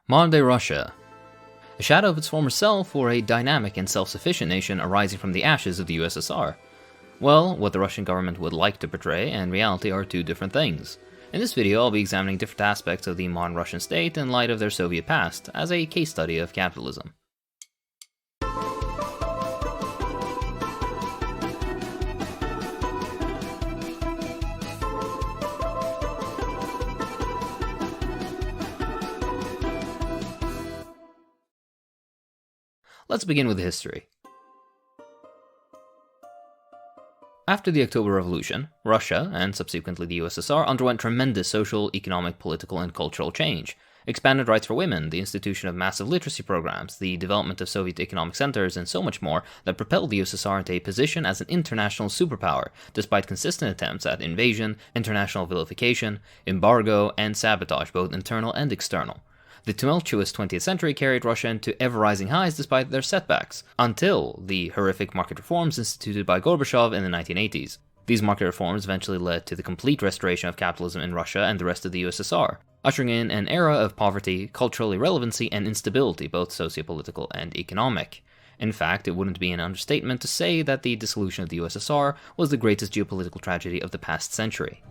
Modern-day Russia. A shadow of its former self, or a dynamic and self-sufficient nation arising from the ashes of the USSR? Well, what the Russian government would like to portray and reality are two different things. In this video, I'll be examining different aspects of the modern Russian state in light of their Soviet past, as a case study of capitalism. Let's begin with the history. After the October Revolution, Russia, and subsequently the USSR, underwent tremendous social, economic, political, and cultural change. Expanded rights for women, the institution of massive literacy programs, the development of Soviet economic centers, and so much more that propelled the USSR into a position as an international superpower, despite consistent attempts at invasion, international vilification, embargo, and sabotage, both internal and external. The tumultuous 20th century carried Russia into ever-rising highs despite their setbacks, until the horrific market reforms instituted by Gorbachev in the 1980s. These market reforms eventually led to the complete restoration of capitalism in Russia and the rest of the USSR, ushering in an era of poverty, cultural irrelevancy, and instability, both sociopolitical and economic. In fact, it wouldn't be an understatement to say that the dissolution of the USSR was the greatest geopolitical tragedy of the past century.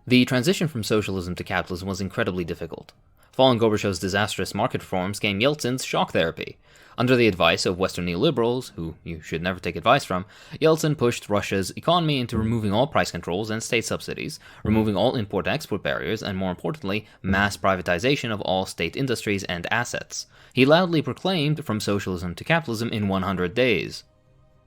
The transition from socialism to capitalism was incredibly difficult. Following Gorbachev's disastrous market reforms came Yeltsin's shock therapy. Under the advice of Western neoliberals, who you should never take advice from, Yeltsin pushed Russia's economy into removing all price controls and state subsidies, removing all import-export barriers, and more importantly, mass privatization of all state industries and assets. He loudly proclaimed from socialism to capitalism in 100 days.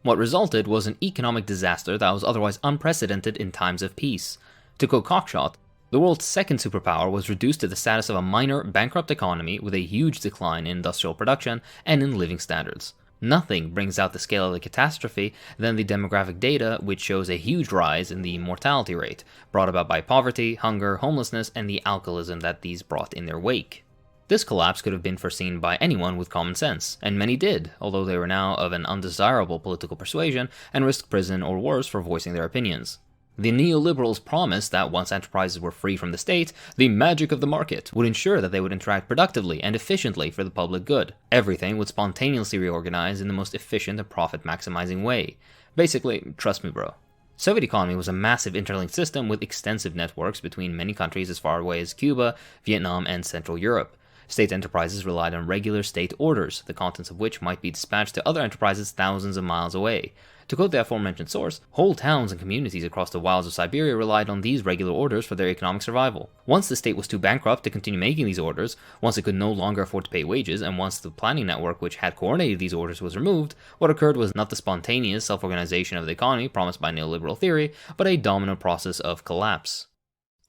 What resulted was an economic disaster that was otherwise unprecedented in times of peace. To quote Cockshot, the world's second superpower was reduced to the status of a minor, bankrupt economy with a huge decline in industrial production and in living standards. Nothing brings out the scale of the catastrophe than the demographic data, which shows a huge rise in the mortality rate, brought about by poverty, hunger, homelessness, and the alcoholism that these brought in their wake. This collapse could have been foreseen by anyone with common sense, and many did, although they were now of an undesirable political persuasion and risked prison or worse for voicing their opinions. The neoliberals promised that once enterprises were free from the state, the magic of the market would ensure that they would interact productively and efficiently for the public good. Everything would spontaneously reorganize in the most efficient and profit-maximizing way. Basically, trust me bro. Soviet economy was a massive interlinked system with extensive networks between many countries as far away as Cuba, Vietnam, and Central Europe. State enterprises relied on regular state orders, the contents of which might be dispatched to other enterprises thousands of miles away. To quote the aforementioned source, whole towns and communities across the wilds of Siberia relied on these regular orders for their economic survival. Once the state was too bankrupt to continue making these orders, once it could no longer afford to pay wages, and once the planning network which had coordinated these orders was removed, what occurred was not the spontaneous self-organization of the economy promised by neoliberal theory, but a domino process of collapse.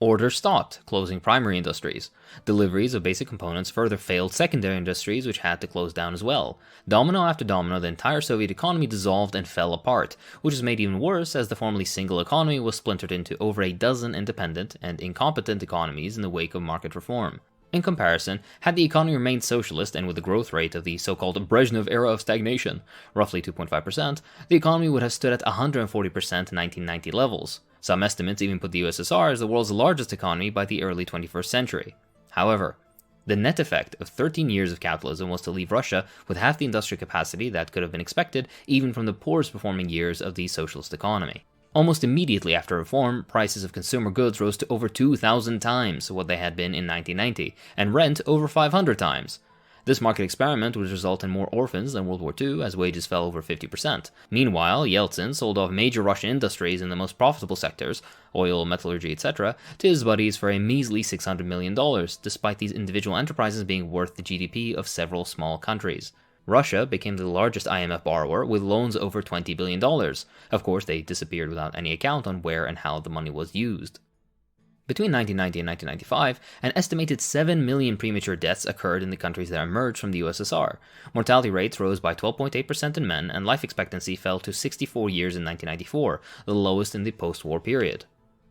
Orders stopped, closing primary industries. Deliveries of basic components further failed secondary industries, which had to close down as well. Domino after domino, the entire Soviet economy dissolved and fell apart, which was made even worse as the formerly single economy was splintered into over a dozen independent and incompetent economies in the wake of market reform. In comparison, had the economy remained socialist and with the growth rate of the so-called Brezhnev era of stagnation, roughly 2.5%, the economy would have stood at 140% in 1990 levels. Some estimates even put the USSR as the world's largest economy by the early 21st century. However, the net effect of 13 years of capitalism was to leave Russia with half the industrial capacity that could have been expected even from the poorest performing years of the socialist economy. Almost immediately after reform, prices of consumer goods rose to over 2,000 times what they had been in 1990, and rent over 500 times. This market experiment would result in more orphans than World War II, as wages fell over 50%. Meanwhile, Yeltsin sold off major Russian industries in the most profitable sectors, oil, metallurgy, etc., to his buddies for a measly $600 million, despite these individual enterprises being worth the GDP of several small countries. Russia became the largest IMF borrower, with loans over $20 billion. Of course, they disappeared without any account on where and how the money was used. Between 1990 and 1995, an estimated 7 million premature deaths occurred in the countries that emerged from the USSR. Mortality rates rose by 12.8% in men, and life expectancy fell to 64 years in 1994, the lowest in the post-war period.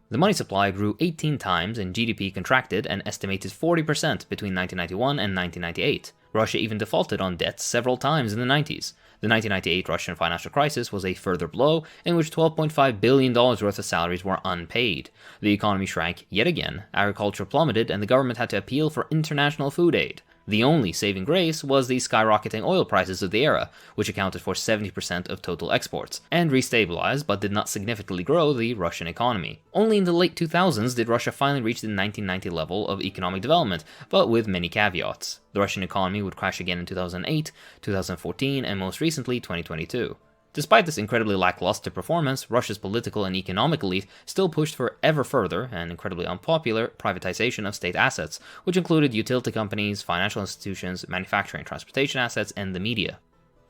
The money supply grew 18 times and GDP contracted an estimated 40% between 1991 and 1998. Russia even defaulted on debts several times in the 90s. The 1998 Russian financial crisis was a further blow, in which $12.5 billion worth of salaries were unpaid. The economy shrank yet again, agriculture plummeted, and the government had to appeal for international food aid. The only saving grace was the skyrocketing oil prices of the era, which accounted for 70% of total exports, and restabilized but did not significantly grow the Russian economy. Only in the late 2000s did Russia finally reach the 1990 level of economic development, but with many caveats. The Russian economy would crash again in 2008, 2014, and most recently 2022. Despite this incredibly lackluster performance, Russia's political and economic elite still pushed for ever further and incredibly unpopular privatization of state assets, which included utility companies, financial institutions, manufacturing and transportation assets, and the media.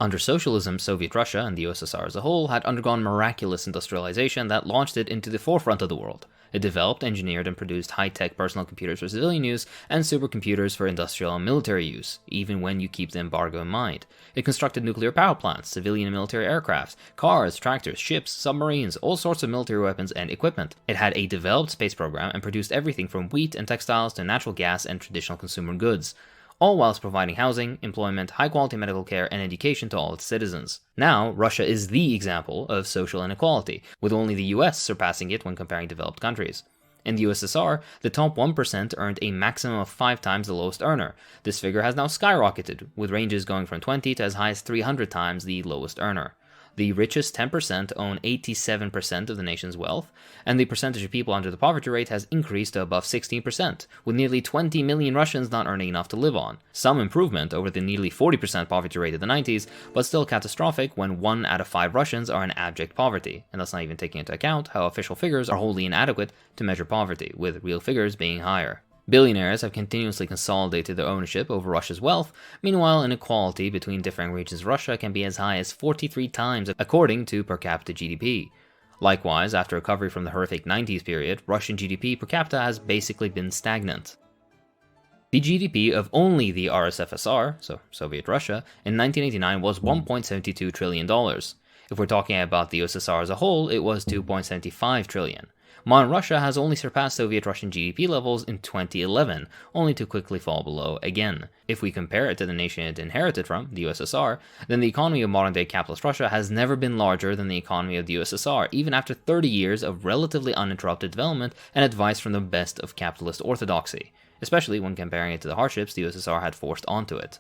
Under socialism, Soviet Russia and the USSR as a whole had undergone miraculous industrialization that launched it into the forefront of the world. It developed, engineered, and produced high-tech personal computers for civilian use and supercomputers for industrial and military use, even when you keep the embargo in mind. It constructed nuclear power plants, civilian and military aircraft, cars, tractors, ships, submarines, all sorts of military weapons and equipment. It had a developed space program and produced everything from wheat and textiles to natural gas and traditional consumer goods, all whilst providing housing, employment, high-quality medical care, and education to all its citizens. Now, Russia is the example of social inequality, with only the US surpassing it when comparing developed countries. In the USSR, the top 1% earned a maximum of 5 times the lowest earner. This figure has now skyrocketed, with ranges going from 20 to as high as 300 times the lowest earner. The richest 10% own 87% of the nation's wealth, and the percentage of people under the poverty rate has increased to above 16%, with nearly 20 million Russians not earning enough to live on. Some improvement over the nearly 40% poverty rate of the 90s, but still catastrophic when 1 out of 5 Russians are in abject poverty, and that's not even taking into account how official figures are wholly inadequate to measure poverty, with real figures being higher. Billionaires have continuously consolidated their ownership over Russia's wealth. Meanwhile, inequality between differing regions of Russia can be as high as 43 times according to per capita GDP. Likewise, after recovery from the horrific 90s period, Russian GDP per capita has basically been stagnant. The GDP of only the RSFSR, so Soviet Russia, in 1989 was $1.72 trillion. If we're talking about the USSR as a whole, it was $2.75 trillion. Modern Russia has only surpassed Soviet Russian GDP levels in 2011, only to quickly fall below again. If we compare it to the nation it inherited from, the USSR, then the economy of modern-day capitalist Russia has never been larger than the economy of the USSR, even after 30 years of relatively uninterrupted development and advice from the best of capitalist orthodoxy, especially when comparing it to the hardships the USSR had forced onto it.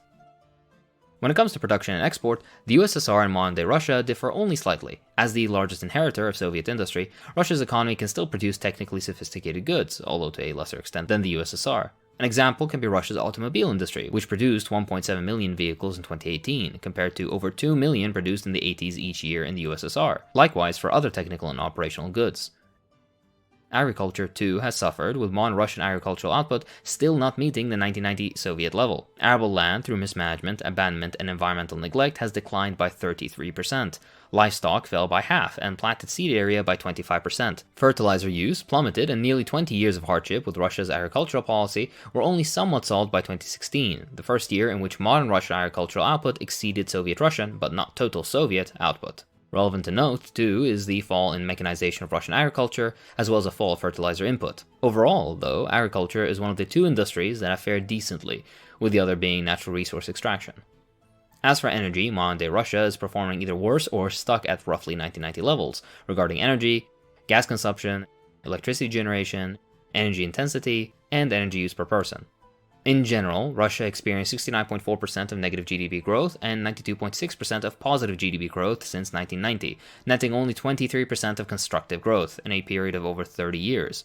When it comes to production and export, the USSR and modern-day Russia differ only slightly. As the largest inheritor of Soviet industry, Russia's economy can still produce technically sophisticated goods, although to a lesser extent than the USSR. An example can be Russia's automobile industry, which produced 1.7 million vehicles in 2018, compared to over 2 million produced in the 80s each year in the USSR. Likewise for other technical and operational goods. Agriculture, too, has suffered, with modern Russian agricultural output still not meeting the 1990 Soviet level. Arable land, through mismanagement, abandonment, and environmental neglect, has declined by 33%. Livestock fell by half, and planted seed area by 25%. Fertilizer use plummeted, and nearly 20 years of hardship with Russia's agricultural policy were only somewhat solved by 2016, the first year in which modern Russian agricultural output exceeded Soviet Russian, but not total Soviet, output. Relevant to note, too, is the fall in mechanization of Russian agriculture, as well as a fall of fertilizer input. Overall, though, agriculture is one of the 2 industries that have fared decently, with the other being natural resource extraction. As for energy, modern-day Russia is performing either worse or stuck at roughly 1990 levels, regarding energy, gas consumption, electricity generation, energy intensity, and energy use per person. In general, Russia experienced 69.4% of negative GDP growth and 92.6% of positive GDP growth since 1990, netting only 23% of constructive growth in a period of over 30 years.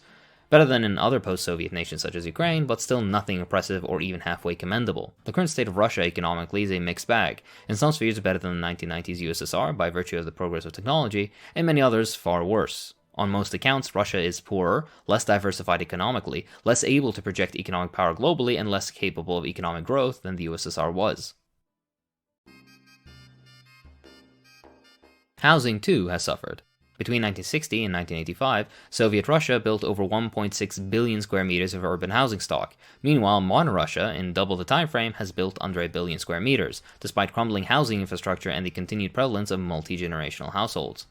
Better than in other post-Soviet nations such as Ukraine, but still nothing impressive or even halfway commendable. The current state of Russia economically is a mixed bag. In some spheres better than the 1990s USSR by virtue of the progress of technology, and many others far worse. On most accounts, Russia is poorer, less diversified economically, less able to project economic power globally, and less capable of economic growth than the USSR was. Housing, too, has suffered. Between 1960 and 1985, Soviet Russia built over 1.6 billion square meters of urban housing stock. Meanwhile, modern Russia, in double the time frame, has built under 1 billion square meters, despite crumbling housing infrastructure and the continued prevalence of multi-generational households.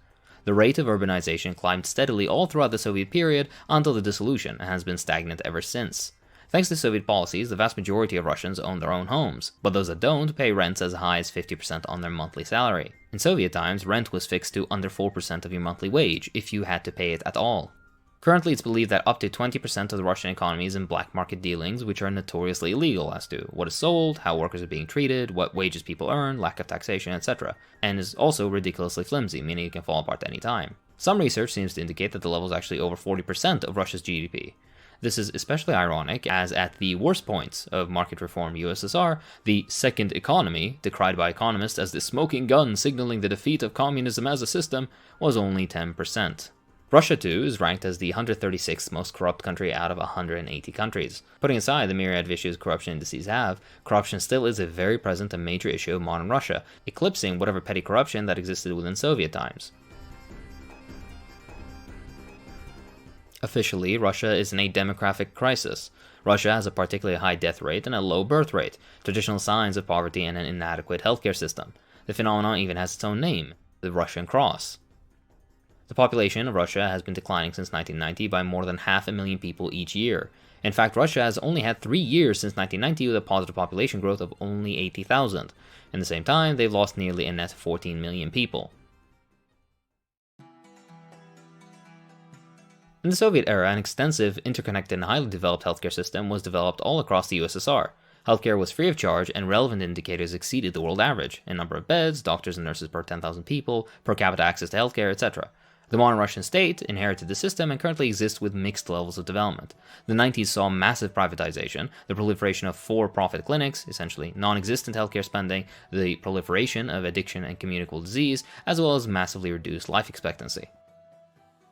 The rate of urbanization climbed steadily all throughout the Soviet period until the dissolution and has been stagnant ever since. Thanks to Soviet policies, the vast majority of Russians own their own homes, but those that don't pay rents as high as 50% on their monthly salary. In Soviet times, rent was fixed to under 4% of your monthly wage, if you had to pay it at all. Currently, it's believed that up to 20% of the Russian economy is in black market dealings, which are notoriously illegal as to what is sold, how workers are being treated, what wages people earn, lack of taxation, etc., and is also ridiculously flimsy, meaning it can fall apart at any time. Some research seems to indicate that the level is actually over 40% of Russia's GDP. This is especially ironic, as at the worst points of market reform USSR, the second economy, decried by economists as the smoking gun signaling the defeat of communism as a system, was only 10%. Russia, too, is ranked as the 136th most corrupt country out of 180 countries. Putting aside the myriad of issues corruption indices have, corruption still is a very present and major issue of modern Russia, eclipsing whatever petty corruption that existed within Soviet times. Officially, Russia is in a demographic crisis. Russia has a particularly high death rate and a low birth rate, traditional signs of poverty and an inadequate healthcare system. The phenomenon even has its own name, the Russian Cross. The population of Russia has been declining since 1990 by more than 500,000 people each year. In fact, Russia has only had 3 years since 1990 with a positive population growth of only 80,000. In the same time, they've lost nearly a net 14 million people. In the Soviet era, an extensive, interconnected, and highly developed healthcare system was developed all across the USSR. Healthcare was free of charge, and relevant indicators exceeded the world average in number of beds, doctors and nurses per 10,000 people, per capita access to healthcare, etc. The modern Russian state inherited the system and currently exists with mixed levels of development. The 90s saw massive privatization, the proliferation of for-profit clinics, essentially non-existent healthcare spending, the proliferation of addiction and communicable disease, as well as massively reduced life expectancy.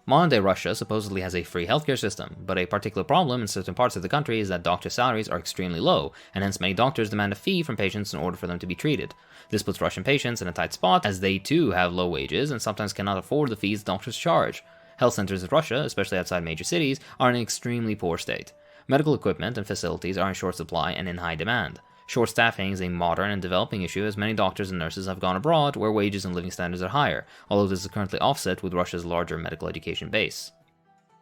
Modern-day Russia supposedly has a free healthcare system, but a particular problem in certain parts of the country is that doctor salaries are extremely low, and hence many doctors demand a fee from patients in order for them to be treated. This puts Russian patients in a tight spot, as they too have low wages and sometimes cannot afford the fees doctors charge. Health centers in Russia, especially outside major cities, are in an extremely poor state. Medical equipment and facilities are in short supply and in high demand. Short staffing is a modern and developing issue, as many doctors and nurses have gone abroad where wages and living standards are higher, although this is currently offset with Russia's larger medical education base.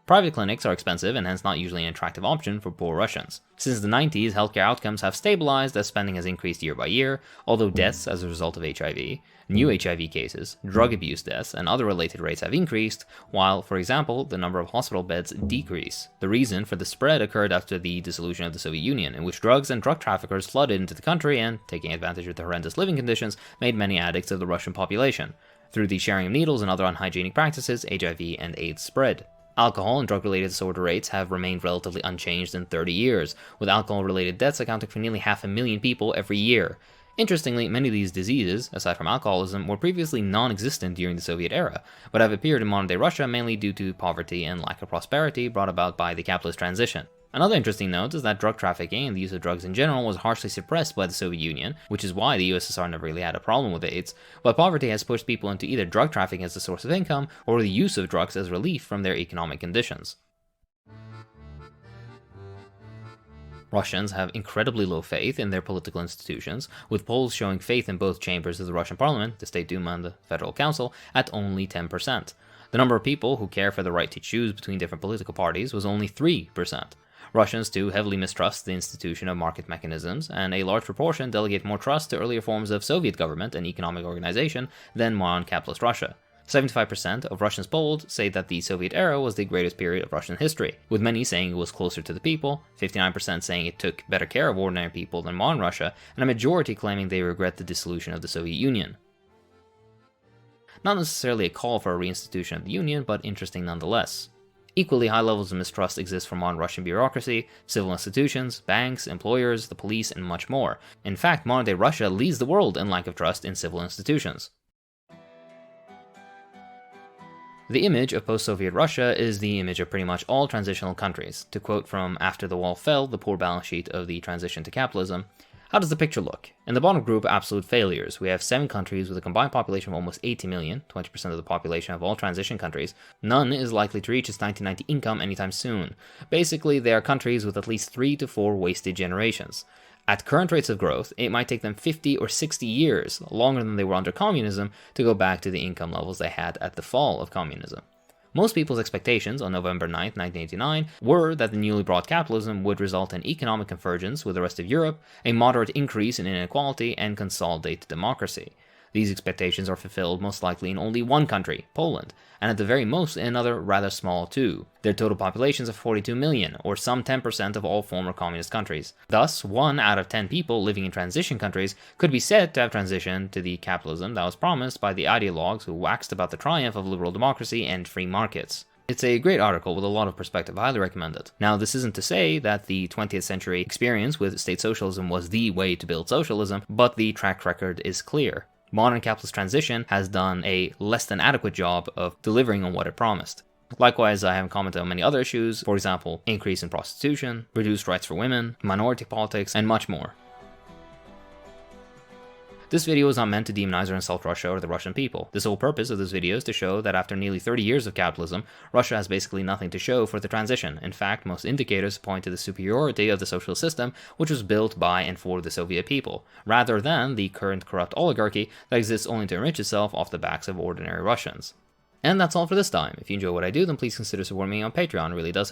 Private clinics are expensive and hence not usually an attractive option for poor Russians. Since the 90s, healthcare outcomes have stabilized as spending has increased year by year, although deaths as a result of HIV, new HIV cases, drug abuse deaths, and other related rates have increased, while, for example, the number of hospital beds decrease. The reason for the spread occurred after the dissolution of the Soviet Union, in which drugs and drug traffickers flooded into the country and, taking advantage of the horrendous living conditions, made many addicts of the Russian population. Through the sharing of needles and other unhygienic practices, HIV and AIDS spread. Alcohol and drug-related disorder rates have remained relatively unchanged in 30 years, with alcohol-related deaths accounting for nearly 500,000 people every year. Interestingly, many of these diseases, aside from alcoholism, were previously non-existent during the Soviet era, but have appeared in modern-day Russia mainly due to poverty and lack of prosperity brought about by the capitalist transition. Another interesting note is that drug trafficking and the use of drugs in general was harshly suppressed by the Soviet Union, which is why the USSR never really had a problem with AIDS, but poverty has pushed people into either drug trafficking as a source of income or the use of drugs as relief from their economic conditions. Russians have incredibly low faith in their political institutions, with polls showing faith in both chambers of the Russian parliament, the State Duma and the Federal Council, at only 10%. The number of people who care for the right to choose between different political parties was only 3%. Russians, too, heavily mistrust the institution of market mechanisms, and a large proportion delegate more trust to earlier forms of Soviet government and economic organization than modern capitalist Russia. 75% of Russians polled say that the Soviet era was the greatest period of Russian history, with many saying it was closer to the people, 59% saying it took better care of ordinary people than modern Russia, and a majority claiming they regret the dissolution of the Soviet Union. Not necessarily a call for a reinstitution of the Union, but interesting nonetheless. Equally high levels of mistrust exist for modern Russian bureaucracy, civil institutions, banks, employers, the police, and much more. In fact, modern-day Russia leads the world in lack of trust in civil institutions. The image of post-Soviet Russia is the image of pretty much all transitional countries. To quote from After the Wall Fell, the poor balance sheet of the transition to capitalism, how does the picture look? In the bottom group, absolute failures, we have 7 countries with a combined population of almost 80 million, 20% of the population of all transition countries. None is likely to reach its 1990 income anytime soon. Basically, they are countries with at least 3 to 4 wasted generations. At current rates of growth, it might take them 50 or 60 years, longer than they were under communism, to go back to the income levels they had at the fall of communism. Most people's expectations on November 9, 1989 were that the newly brought capitalism would result in economic convergence with the rest of Europe, a moderate increase in inequality, and consolidated democracy. These expectations are fulfilled most likely in only one country, Poland, and at the very most in another rather small two. Their total populations of 42 million, or some 10% of all former communist countries. Thus, 1 out of 10 people living in transition countries could be said to have transitioned to the capitalism that was promised by the ideologues who waxed about the triumph of liberal democracy and free markets. It's a great article with a lot of perspective, I highly recommend it. Now, this isn't to say that the 20th century experience with state socialism was the way to build socialism, but the track record is clear. Modern capitalist transition has done a less than adequate job of delivering on what it promised. Likewise, I haven't commented on many other issues, for example, increase in prostitution, reduced rights for women, minority politics, and much more. This video is not meant to demonize or insult Russia or the Russian people. The sole purpose of this video is to show that after nearly 30 years of capitalism, Russia has basically nothing to show for the transition. In fact, most indicators point to the superiority of the socialist system, which was built by and for the Soviet people, rather than the current corrupt oligarchy that exists only to enrich itself off the backs of ordinary Russians. And that's all for this time. If you enjoy what I do, then please consider supporting me on Patreon. It really does